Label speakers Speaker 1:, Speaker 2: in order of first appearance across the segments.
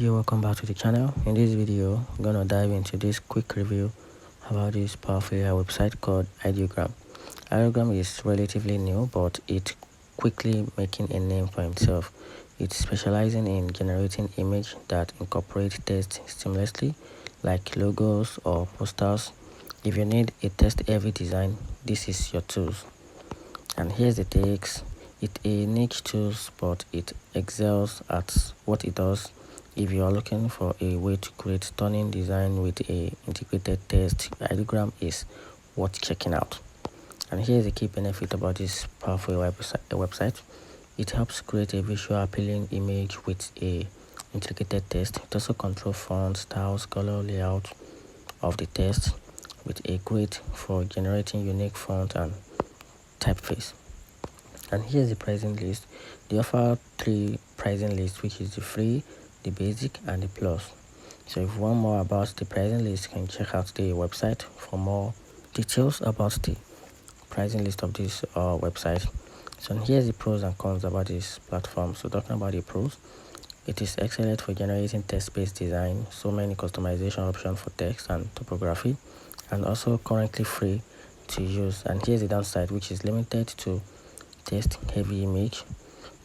Speaker 1: Yo, welcome back to the channel. In this video, I'm gonna dive into this quick review about this powerful AI website called Ideogram. Ideogram is relatively new, but it's quickly making a name for himself. It's specializing in generating images that incorporate text seamlessly, like logos or posters. If you need a text-heavy design, this is your tools. And here's the takes. It's a niche tool, but it excels at what it does. If you are looking for a way to create stunning design with a integrated text, Ideogram is worth checking out. And here's the key benefit about this powerful website. It helps create a visual appealing image with a integrated text. It also controls font, styles, color, layout of the text with a grid for generating unique font and typeface. And here's the pricing list. They offer 3 pricing lists, which is the free, the basic, and the plus. So if you want more about the pricing list, you can check out the website for more details about the pricing list of this website. So here's the pros and cons about this platform. So talking about the pros, it is excellent for generating text-based design, so many customization options for text and typography, and also currently free to use. And here's the downside, which is limited to text-heavy image.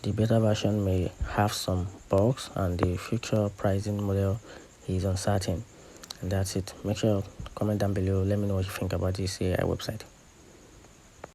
Speaker 1: The beta version may have some bugs, and the future pricing model is uncertain. And that's it. Make sure to comment down below. Let me know what you think about this AI website.